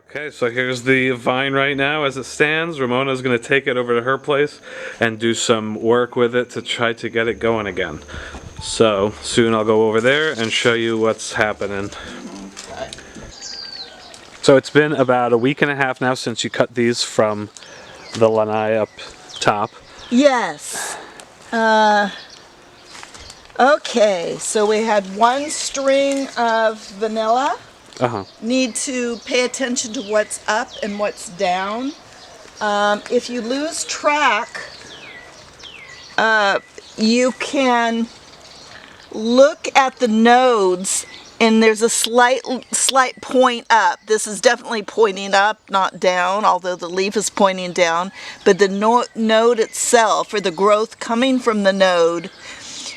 Okay, so here's the vine right now as it stands. Ramona's going to take it over to her place and do some work with it to try to get it going again. So soon I'll go over there and show you what's happening. Okay. So it's been about a week and a half now since you cut these from the lanai up top. Yes. Okay, so we had one string of vanilla. Need to pay attention to what's up and what's down. If you lose track, you can look at the nodes and there's a slight point up. This is definitely pointing up, not down, although the leaf is pointing down. But the node itself, or the growth coming from the node,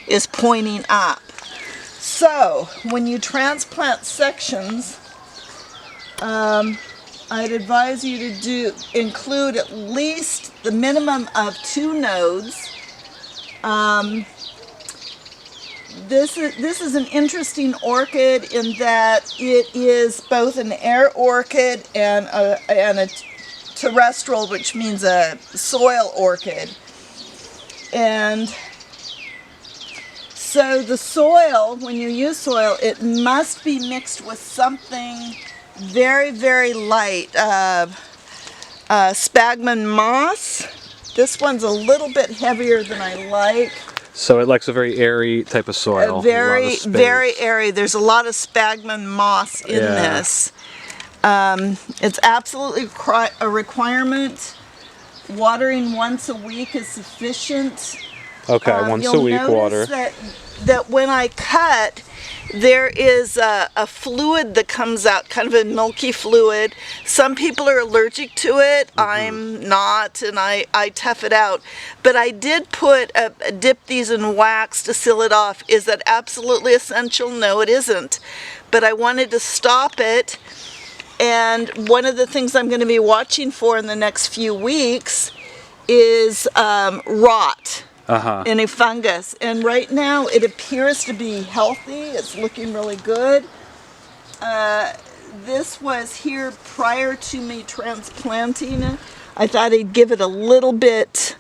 is pointing up. So, when you transplant sections, I'd advise you to include at least the minimum of 2 nodes. This is an interesting orchid in that it is both an air orchid and a terrestrial, which means a soil orchid. And so the soil, when you use soil, it must be mixed with something very, very light. Sphagnum moss. This one's a little bit heavier than I like. So it likes a very airy type of soil. Very, very airy. There's a lot of sphagnum moss in this. It's absolutely a requirement. Watering once a week is sufficient. Okay, once a week water. That when I cut, there is a fluid that comes out, kind of a milky fluid. Some people are allergic to it. I'm not, and I tough it out. But I did dip these in wax to seal it off. Is that absolutely essential? No, it isn't. But I wanted to stop it. And one of the things I'm going to be watching for in the next few weeks is rot. Any fungus, and right now it appears to be healthy. It's looking really good. This was here prior to me transplanting it. I thought I'd give it a little bit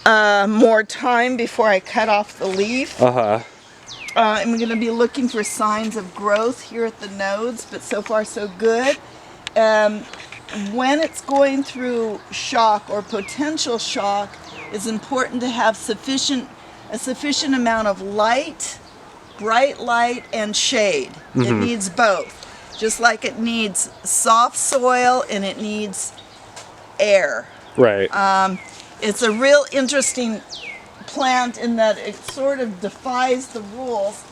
more time before I cut off the leaf. I'm going to be looking for signs of growth here at the nodes, but so far so good. When it's going through shock or potential shock, it's important to have a sufficient amount of light, bright light, and shade. It needs both. Just like it needs soft soil and it needs air. Right. It's a real interesting plant in that it sort of defies the rules.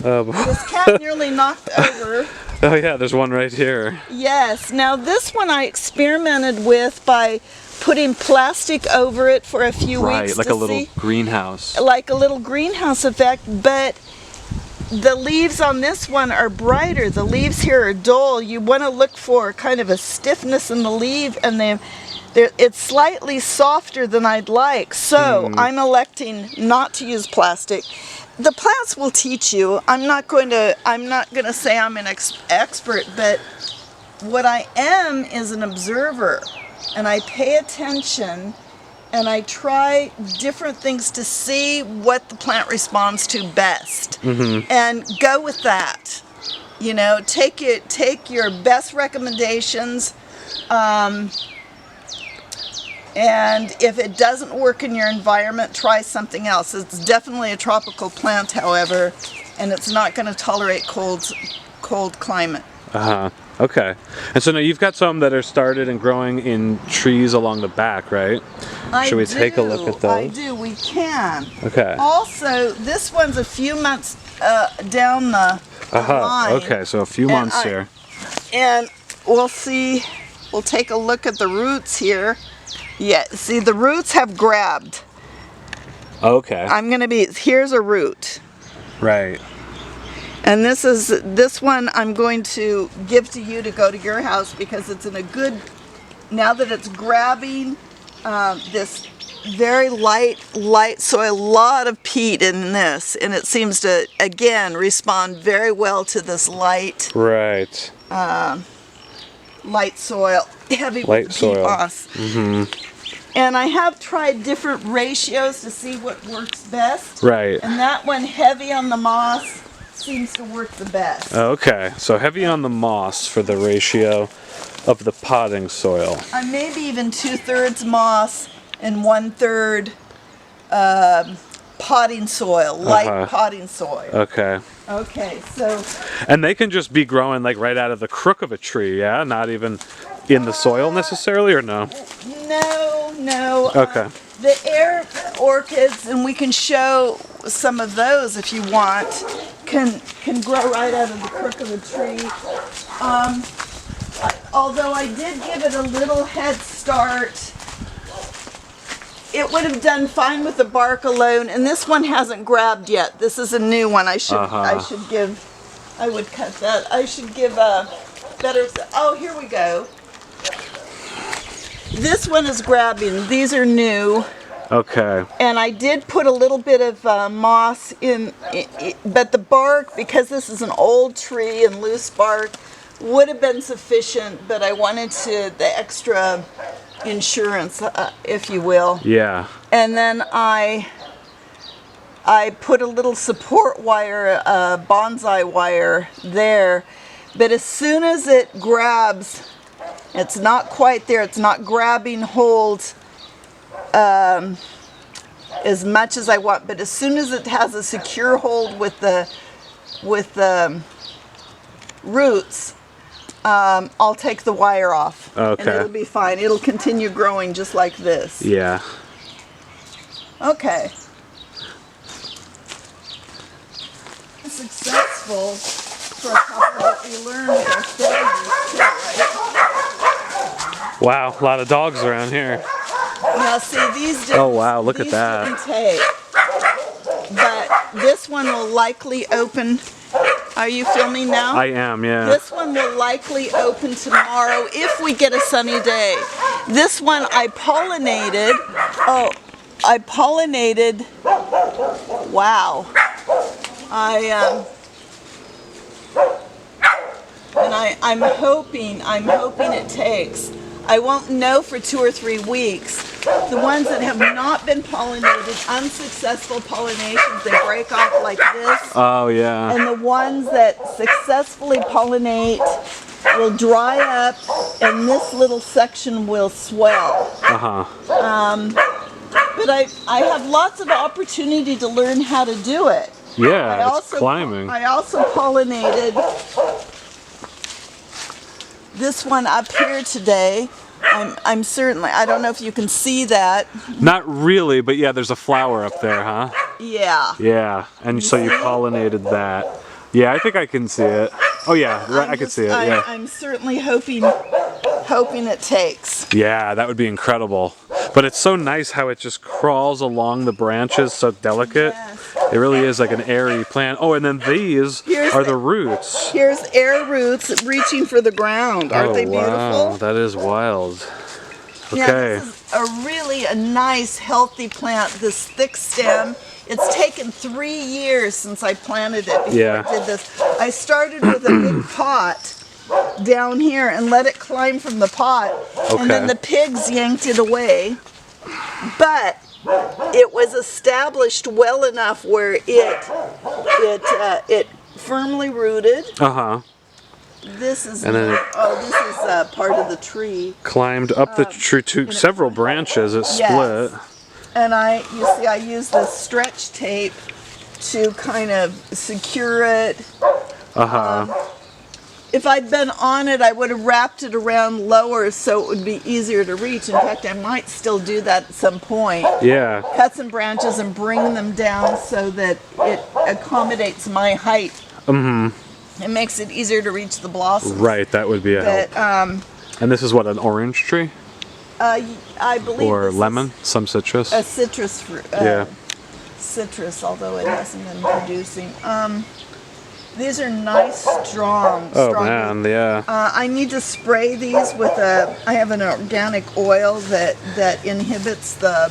This cat nearly knocked over. Oh yeah, there's one right here. Yes. Now this one I experimented with by putting plastic over it for a few weeks. Right, like a little greenhouse. Like a little greenhouse effect, but the leaves on this one are brighter. The leaves here are dull. You want to look for kind of a stiffness in the leaf, and it's slightly softer than I'd like. So I'm electing not to use plastic. The plants will teach you. I'm not going to say I'm an expert, but what I am is an observer. And I pay attention and I try different things to see what the plant responds to best. And go with that. You know, take your best recommendations. And if it doesn't work in your environment, try something else. It's definitely a tropical plant, however, and it's not going to tolerate cold climate. Okay. And so now you've got some that are started and growing in trees along the back, right? Should we take a look at those? I do. We can. Okay. Also, this one's a few months down the line. Okay, so a few months here. And we'll see. We'll take a look at the roots here. Yeah, see, the roots have grabbed. Okay. Here's a root. Right. And this one I'm going to give to you to go to your house because it's in a good, now that it's grabbing this very light soil, a lot of peat in this, and it seems to, again, respond very well to this light. Right. light soil, heavy Light with the soil. peat moss. And I have tried different ratios to see what works best. Right. And that one, heavy on the moss, seems to work the best. Okay, so heavy on the moss for the ratio of the potting soil. Maybe even 2/3 moss and 1/3 potting soil, light potting soil. Okay. Okay, so And they can just be growing like right out of the crook of a tree, yeah? Not even in the soil necessarily, or no? no. Okay. The air orchids, and we can show some of those if you want, can grow right out of the crook of a tree. Although I did give it a little head start, it would have done fine with the bark alone, and this one hasn't grabbed yet. This is a new one. I should give, I would cut that. I should give a better, oh, here we go. This one is grabbing. These are new. Okay. And I did put a little bit of moss in, but the bark, because this is an old tree and loose bark, would have been sufficient, but I wanted the extra insurance, if you will. Yeah. And then I put a little support wire, bonsai wire there, but as soon as it grabs, it's not quite there, it's not grabbing hold as much as I want, but as soon as it has a secure hold with the roots, I'll take the wire off. Okay. And it'll be fine. It'll continue growing just like this. Yeah. Okay. Successful for a couple that we learned with our failures too, right? Wow, a lot of dogs around here. Now see, these didn't, Oh wow, look at that. didn't take. But this one will likely open. Are you filming now? I am, yeah. This one will likely open tomorrow if we get a sunny day. This one I pollinated. Oh, I pollinated. Wow. I'm hoping it takes. I won't know for 2 or 3 weeks. The ones that have not been pollinated, unsuccessful pollinations, they break off like this. Oh yeah. And the ones that successfully pollinate will dry up, and this little section will swell. But I have lots of opportunity to learn how to do it. Yeah, it's climbing. I also pollinated this one up here today. I'm certainly, I don't know if you can see that. Not really, but yeah, there's a flower up there, huh? Yeah. Yeah, and so you pollinated that. Yeah, I think I can see it. Oh yeah, right, I can see it, yeah. I'm certainly hoping it takes. Yeah, that would be incredible. But it's so nice how it just crawls along the branches, so delicate. Yes. It really is like an airy plant. Oh, and then these are the roots. Here's air roots reaching for the ground. Aren't they beautiful? Wow, that is wild. Okay. Yeah, this is a nice, healthy plant. This thick stem. It's taken 3 years since I planted it before I did this. I started with a big pot down here and let it climb from the pot, and then the pigs yanked it away. But it was established well enough where it firmly rooted. This is part of the tree. Climbed up the tree to several branches. It split. And I use the stretch tape to kind of secure it. If I'd been on it, I would have wrapped it around lower so it would be easier to reach. In fact, I might still do that at some point. Yeah. Cut some branches and bring them down so that it accommodates my height. It makes it easier to reach the blossoms. Right, that would be a help. And this is what, an orange tree? I believe. Or lemon, some citrus. A citrus fruit. Yeah. Citrus, although it hasn't been producing. These are nice, strong. Oh man, yeah. I need to spray these with I have an organic oil that inhibits the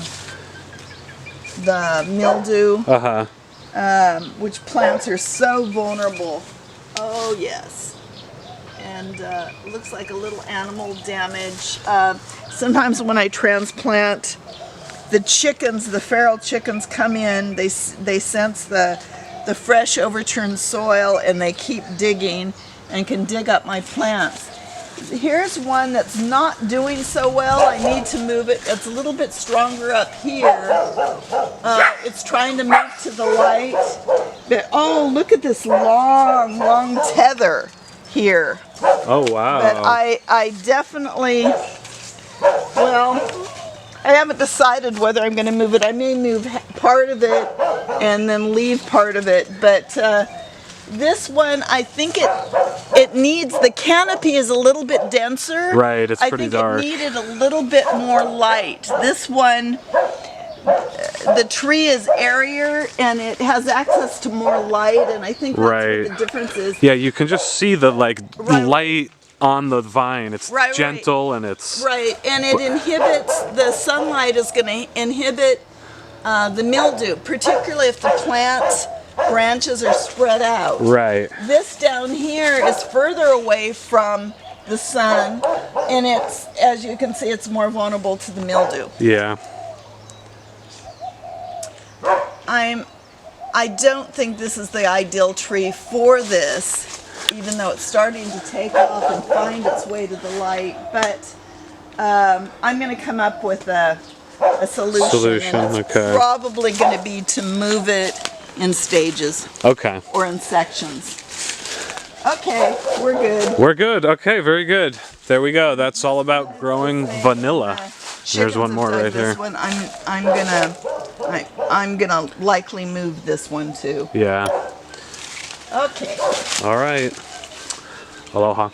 mildew. Which plants are so vulnerable. Oh yes. and looks like a little animal damage. Sometimes when I transplant, the chickens, the feral chickens come in, they sense the fresh overturned soil and they keep digging and can dig up my plants. Here's one that's not doing so well. I need to move it. It's a little bit stronger up here. It's trying to move to the light. But oh, look at this long, long tether here. Oh, wow. But I definitely, well, I haven't decided whether I'm going to move it. I may move part of it and then leave part of it. But this one, I think it needs, the canopy is a little bit denser. Right, it's pretty dark. I think it needed a little bit more light. This one, the tree is airier and it has access to more light, and I think that's what the difference is. Yeah, you can just see the light on the vine. It's gentle and it's... Right, and it inhibits, the sunlight is going to inhibit the mildew, particularly if the plant's branches are spread out. Right. This down here is further away from the sun, and it's, as you can see, it's more vulnerable to the mildew. Yeah. I don't think this is the ideal tree for this, even though it's starting to take off and find its way to the light, but I'm going to come up with a solution. And it's probably going to be to move it in stages. Okay. Or in sections. Okay, we're good. We're good. Okay, very good. There we go. That's all about growing vanilla. There's one more right here. One. I'm gonna likely move this one too. Yeah. Okay. All right. Aloha.